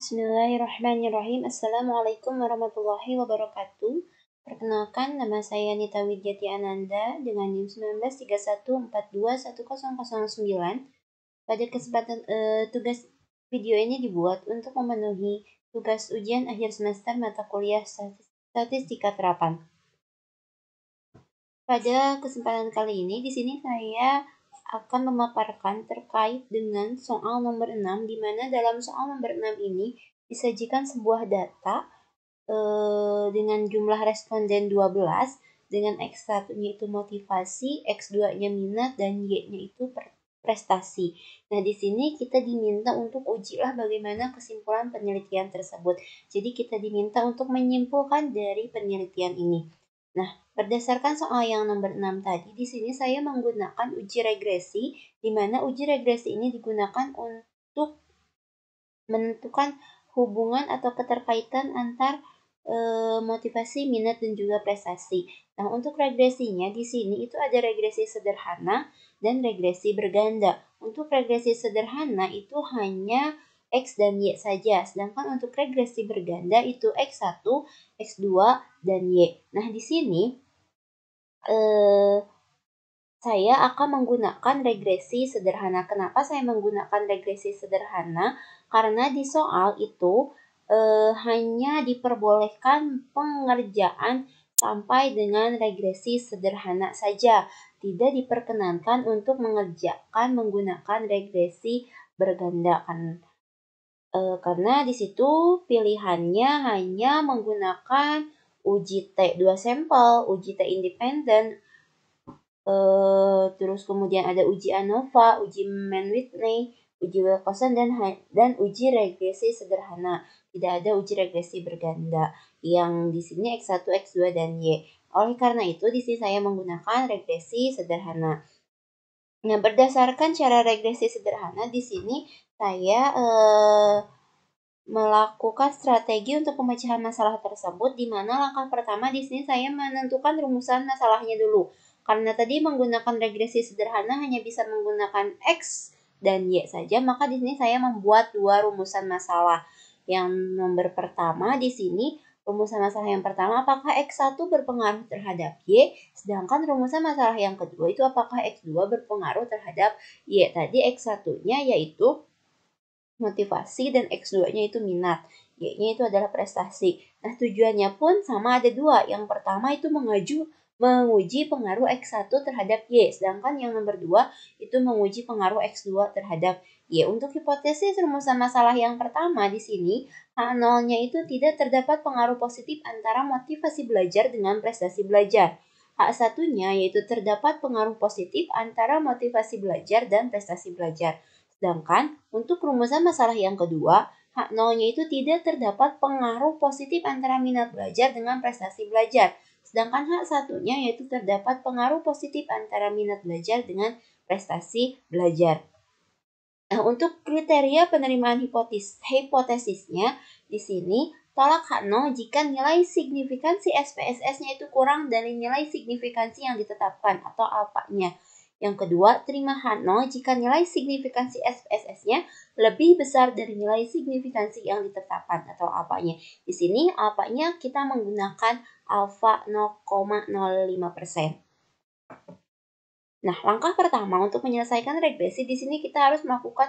Bismillahirrahmanirrahim. Assalamualaikum warahmatullahi wabarakatuh. Perkenalkan, nama saya Nita Widyati Ananda dengan NIM 1931421009. Pada kesempatan tugas video ini dibuat untuk memenuhi tugas ujian akhir semester mata kuliah Statistika Terapan. Pada kesempatan kali ini di sini saya akan memaparkan terkait dengan soal nomor 6, di mana dalam soal nomor 6 ini disajikan sebuah data dengan jumlah responden 12, dengan X1-nya itu motivasi, X2-nya minat, dan Y-nya itu prestasi. Nah, di sini kita diminta untuk ujilah bagaimana kesimpulan penelitian tersebut. Jadi kita diminta untuk menyimpulkan dari penelitian ini. Nah, berdasarkan soal yang nomor 6 tadi, di sini saya menggunakan uji regresi, di mana uji regresi ini digunakan untuk menentukan hubungan atau keterkaitan antar motivasi, minat, dan juga prestasi. Nah, untuk regresinya di sini itu ada regresi sederhana dan regresi berganda. Untuk regresi sederhana itu hanya X dan Y saja, sedangkan untuk regresi berganda itu X1, X2, dan Y. Nah, di sini saya akan menggunakan regresi sederhana. Kenapa saya menggunakan regresi sederhana? Karena di soal itu hanya diperbolehkan pengerjaan sampai dengan regresi sederhana saja. Tidak diperkenankan untuk mengerjakan menggunakan regresi berganda kan. Karena di situ pilihannya hanya menggunakan uji T2 sampel, uji T independen, terus kemudian ada uji ANOVA, uji Mann-Whitney, uji Wilcoxon, dan uji regresi sederhana. Tidak ada uji regresi berganda yang di sini X1, X2, dan Y. Oleh karena itu, di sini saya menggunakan regresi sederhana. Nah, berdasarkan cara regresi sederhana, di sini saya melakukan strategi untuk pemecahan masalah tersebut, di mana langkah pertama di sini saya menentukan rumusan masalahnya dulu. Karena tadi menggunakan regresi sederhana hanya bisa menggunakan X dan Y saja, maka di sini saya membuat dua rumusan masalah. Yang nomor pertama di sini, rumusan masalah yang pertama, apakah X1 berpengaruh terhadap Y, sedangkan rumusan masalah yang kedua itu apakah X2 berpengaruh terhadap Y. Tadi X1-nya yaitu motivasi dan X2-nya itu minat. Y-nya itu adalah prestasi. Nah, tujuannya pun sama, ada dua. Yang pertama itu menguji pengaruh X1 terhadap Y, sedangkan yang nomor 2 itu menguji pengaruh X2 terhadap Y. Untuk hipotesis rumusan masalah yang pertama di sini, H0-nya itu tidak terdapat pengaruh positif antara motivasi belajar dengan prestasi belajar. H1-nya yaitu terdapat pengaruh positif antara motivasi belajar dan prestasi belajar. Sedangkan untuk rumusan masalah yang kedua, H0-nya itu tidak terdapat pengaruh positif antara minat belajar dengan prestasi belajar. Sedangkan H1-nya yaitu terdapat pengaruh positif antara minat belajar dengan prestasi belajar. Nah, untuk kriteria penerimaan hipotesisnya di sini tolak H0 jika nilai signifikansi SPSS-nya itu kurang dari nilai signifikansi yang ditetapkan atau alfanya. Yang kedua, terima H0 jika nilai signifikansi SPSS-nya lebih besar dari nilai signifikansi yang ditetapkan atau alfanya. Di sini alfanya kita menggunakan alfa 0,05%. Nah, langkah pertama untuk menyelesaikan regresi di sini kita harus melakukan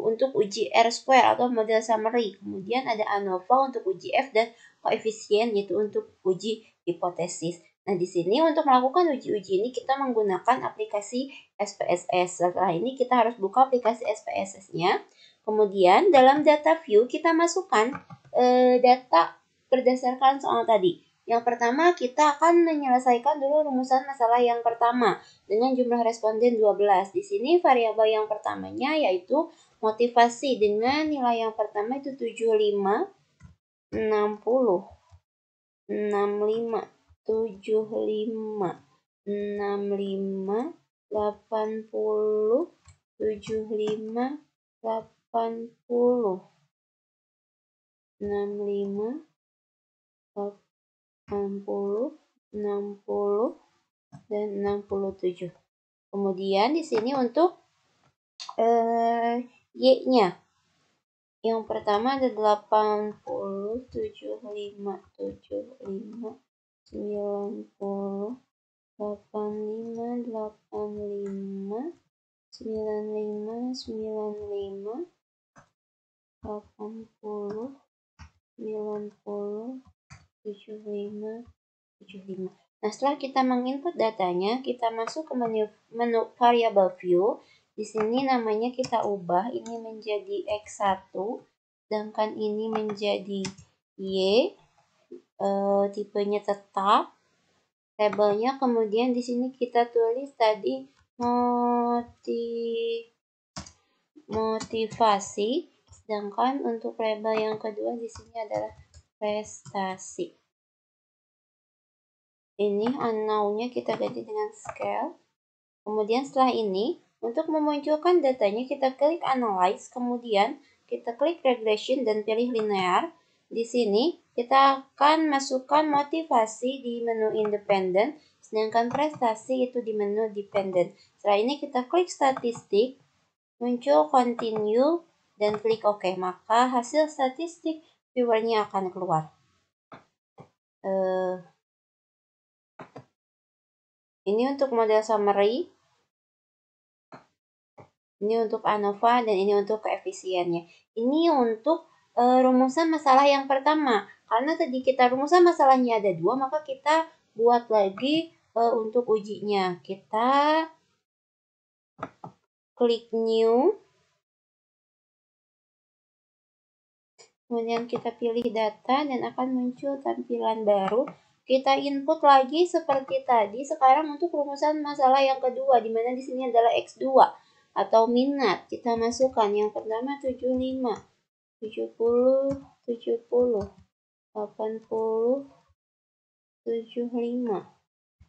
untuk uji R-square atau model summary. Kemudian ada ANOVA untuk uji F dan koefisien yaitu untuk uji hipotesis. Nah, di sini untuk melakukan uji-uji ini kita menggunakan aplikasi SPSS. Setelah ini kita harus buka aplikasi SPSS-nya. Kemudian dalam data view kita masukkan data berdasarkan soal tadi. Yang pertama kita akan menyelesaikan dulu rumusan masalah yang pertama dengan jumlah responden 12. Di sini variabel yang pertamanya yaitu motivasi dengan nilai yang pertama itu 75, 60, 65, 75, 65, 80, 75, 80, 65, 80, 60, dan 67. Kemudian di sini untuk Y-nya. Yang pertama ada 80, 75, 75, 90, 85, 85, 95, 95, 80, 90, 75, 75. Nah, setelah kita menginput datanya, kita masuk ke menu variable view. Di sini namanya kita ubah, ini menjadi X1, sedangkan ini menjadi Y, tipenya tetap, labelnya, kemudian di sini kita tulis tadi motivasi, sedangkan untuk label yang kedua di sini adalah prestasi. Ini unknown-nya kita ganti dengan scale. Kemudian setelah ini, untuk memunculkan datanya kita klik analyze, kemudian kita klik regression dan pilih linear. Di sini kita akan masukkan motivasi di menu independent, sedangkan prestasi itu di menu dependent. Setelah ini kita klik statistik, muncul continue, dan klik OK. Maka hasil statistik viewernya akan keluar. Ini untuk model summary. Ini untuk ANOVA dan ini untuk koefisiennya. Ini untuk rumusan masalah yang pertama. Karena tadi kita rumusan masalahnya ada 2, maka kita buat lagi untuk ujinya. Kita klik new. Kemudian kita pilih data dan akan muncul tampilan baru. Kita input lagi seperti tadi. Sekarang untuk rumusan masalah yang kedua, di mana di sini adalah X2 atau minat. Kita masukkan yang pertama 75, 70, 70, 80, 75,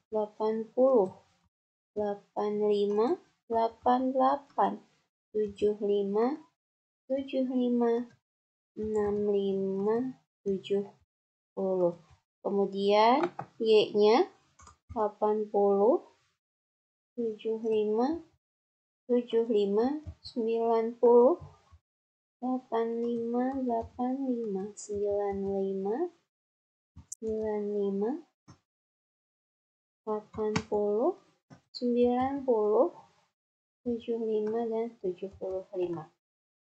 80, 85, 88, 75, 75, 65, 70. Kemudian Y-nya 80, 75, 75, 90, 85, 85, 95, 95, 80, 90, 75, dan 75.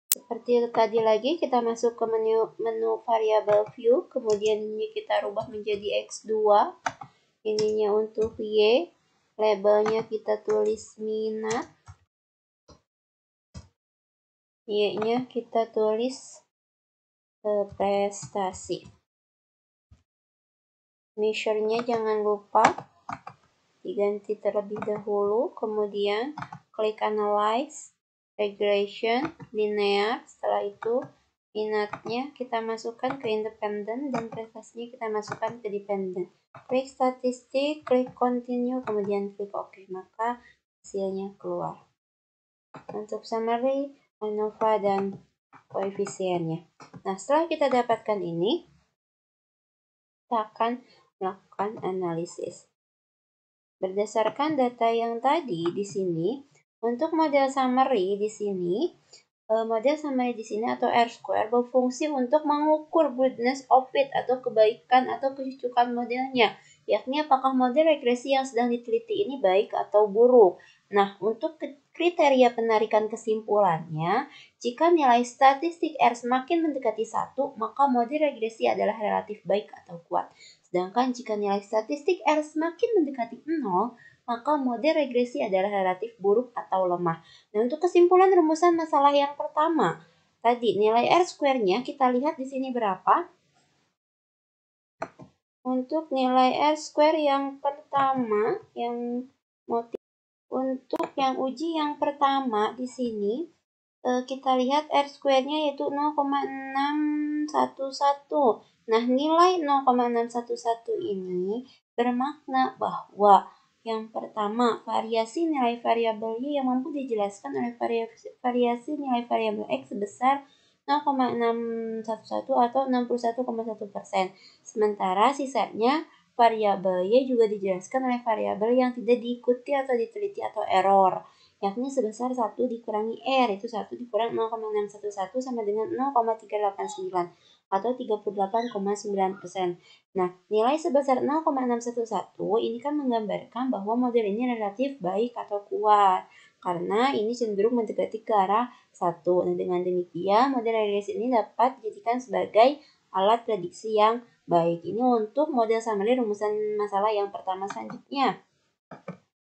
Seperti tadi lagi, kita masuk ke menu variable view, kemudian ini kita rubah menjadi X2. Ininya untuk Y, labelnya kita tulis minat. Y-nya kita tulis prestasi. Measure-nya jangan lupa diganti terlebih dahulu, kemudian klik analyze, regression, linear. Setelah itu minatnya kita masukkan ke independent dan prestasinya kita masukkan ke dependent. Klik statistik, klik continue, kemudian klik OK, maka hasilnya keluar. Untuk summary, ANOVA, dan koefisiennya. Nah, setelah kita dapatkan ini, kita akan melakukan analisis. Berdasarkan data yang tadi di sini, untuk model summary di sini, atau R-square berfungsi untuk mengukur goodness of fit atau kebaikan atau kecocokan modelnya, yakni apakah model regresi yang sedang diteliti ini baik atau buruk. Nah, untuk kriteria penarikan kesimpulannya, jika nilai statistik R semakin mendekati 1, maka model regresi adalah relatif baik atau kuat. Sedangkan jika nilai statistik R semakin mendekati 0, maka model regresi adalah relatif buruk atau lemah. Nah, untuk kesimpulan rumusan masalah yang pertama, tadi nilai R-square-nya kita lihat di sini berapa? Untuk nilai R-square yang pertama, untuk yang uji yang pertama di sini, kita lihat R-square-nya yaitu 0,611. Nah, nilai 0,611 ini bermakna bahwa yang pertama, variasi nilai variabelnya yang mampu dijelaskan oleh variasi nilai variabel X sebesar 0,611 atau 61,1%. Sementara sisanya variabel Y juga dijelaskan oleh variabel yang tidak diikuti atau diteliti atau error, yakni sebesar 1 dikurangi R, itu 1 dikurang 0,611 sama dengan 0,389 atau 38,9%. Nah, nilai sebesar 0,611 ini kan menggambarkan bahwa model ini relatif baik atau kuat, karena ini cenderung mendekati ke arah 1. Nah, dengan demikian, model regresi ini dapat dijadikan sebagai alat prediksi yang baik. Ini untuk model summary rumusan masalah yang pertama. Selanjutnya,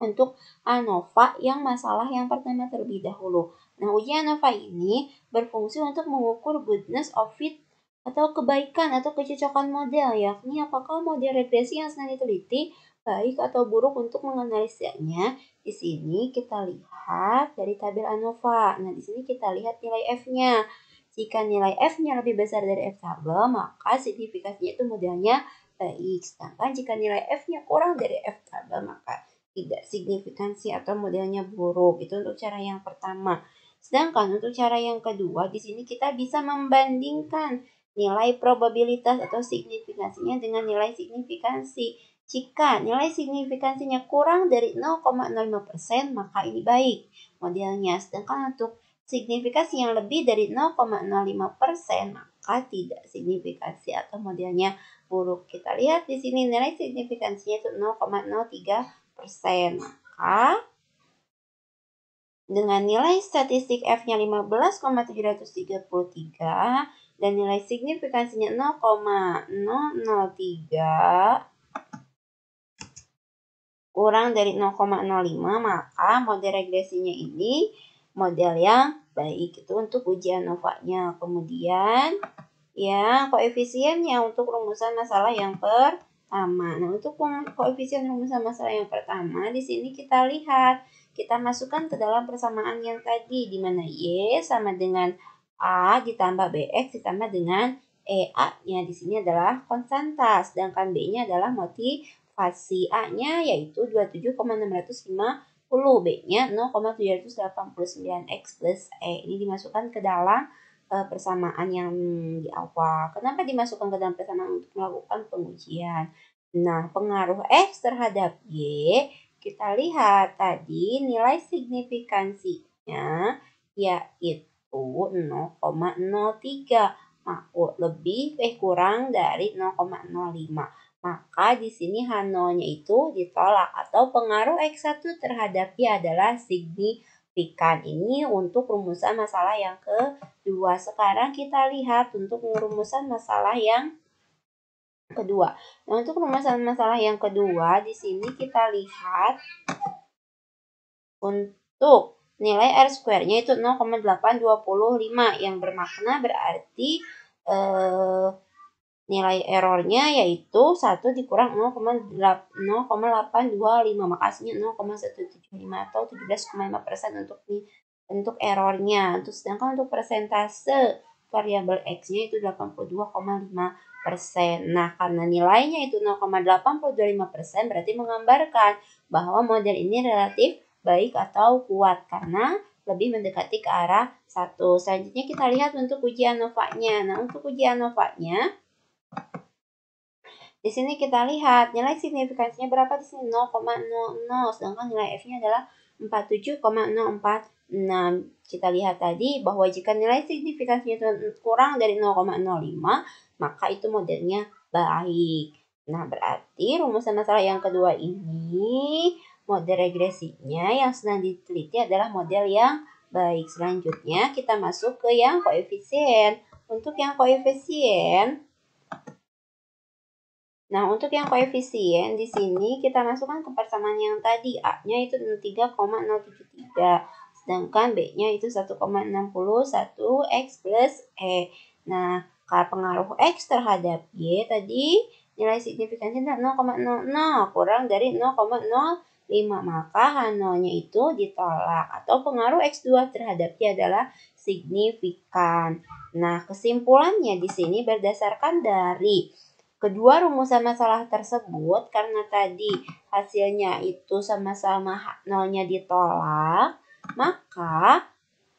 untuk ANOVA yang masalah yang pertama terlebih dahulu. Nah, uji ANOVA ini berfungsi untuk mengukur goodness of fit atau kebaikan atau kecocokan model, yakni apakah model regresi yang sedang diteliti baik atau buruk untuk menganalisanya. Di sini kita lihat dari tabel ANOVA. Nah, di sini kita lihat nilai F-nya. Jika nilai F-nya lebih besar dari F tabel, maka signifikasinya itu modelnya baik. Sedangkan jika nilai F-nya kurang dari F tabel, maka tidak signifikansi atau modelnya buruk. Itu untuk cara yang pertama. Sedangkan untuk cara yang kedua, di sini kita bisa membandingkan nilai probabilitas atau signifikansinya dengan nilai signifikansi. Jika nilai signifikansinya kurang dari 0,05%, maka ini baik modelnya. Sedangkan untuk signifikasi yang lebih dari 0,05%, maka tidak signifikansi atau modelnya buruk. Kita lihat di sini nilai signifikansinya itu 0,03%. Maka dengan nilai statistik F-nya 15,733 dan nilai signifikansinya 0,003 kurang dari 0,05, maka model regresinya ini model yang baik. Itu untuk ujian ANOVA-nya. Kemudian ya koefisiennya untuk rumusan masalah yang pertama. Nah, untuk koefisien rumusan masalah yang pertama di sini kita lihat, kita masukkan ke dalam persamaan yang tadi, di mana Y sama dengan A ditambah BX ditambah dengan A-nya di sini adalah konstanta, sedangkan B-nya adalah motivasi. A-nya yaitu 27,650, B-nya 0,789X plus E. Ini dimasukkan ke dalam persamaan yang di awal. Kenapa dimasukkan ke dalam persamaan? Untuk melakukan pengujian. Nah, pengaruh X terhadap Y, kita lihat tadi nilai signifikansinya yaitu 0,03, kurang dari 0,05. Maka di sini H0-nya itu ditolak atau pengaruh X1 terhadap Y adalah signifikan. Ini untuk rumusan masalah yang kedua. Sekarang kita lihat untuk rumusan masalah yang kedua. Nah, untuk rumusan masalah yang kedua di sini kita lihat untuk nilai R-square-nya itu 0,825 yang bermakna berarti nilai errornya yaitu 1 dikurang 0,825, maka hasilnya 0,175 atau 17,5% untuk errornya. Sedangkan untuk persentase variabel X-nya itu 82,5%. Nah, karena nilainya itu 0,825% berarti menggambarkan bahwa model ini relatif baik atau kuat karena lebih mendekati ke arah 1. Selanjutnya kita lihat untuk uji ANOVA-nya. Nah, untuk uji ANOVA-nya di sini kita lihat nilai signifikansinya berapa di sini 0,00, sedangkan nilai F-nya adalah 47,046. Kita lihat tadi bahwa jika nilai signifikansinya kurang dari 0,05, maka itu modelnya baik. Nah, berarti rumusan masalah yang kedua ini model regresinya yang sedang diteliti adalah model yang baik. Selanjutnya kita masuk ke yang koefisien. Untuk yang koefisien, nah, untuk yang koefisien di sini kita masukkan ke persamaan yang tadi. A-nya itu 3,073, sedangkan B-nya itu 1,61 X plus E. Nah, kalau pengaruh X terhadap Y tadi nilai signifikansinya 0,00 kurang dari 0,05, maka H0-nya itu ditolak atau pengaruh X2 terhadap Y adalah signifikan. Nah, kesimpulannya di sini berdasarkan dari kedua rumusan masalah tersebut, karena tadi hasilnya itu sama-sama nolnya ditolak, maka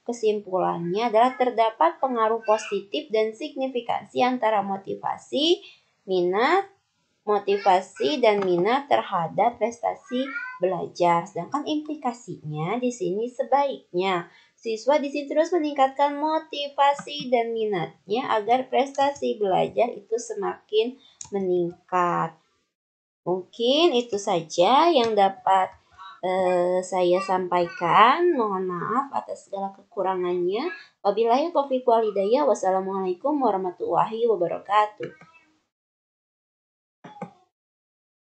kesimpulannya adalah terdapat pengaruh positif dan signifikansi antara motivasi dan minat terhadap prestasi belajar. Sedangkan implikasinya di sini sebaiknya siswa di sini terus meningkatkan motivasi dan minatnya agar prestasi belajar itu semakin meningkat. Mungkin itu saja yang dapat saya sampaikan. Mohon maaf atas segala kekurangannya. Wabillahi taufiq wal hidayah. Wassalamualaikum warahmatullahi wabarakatuh.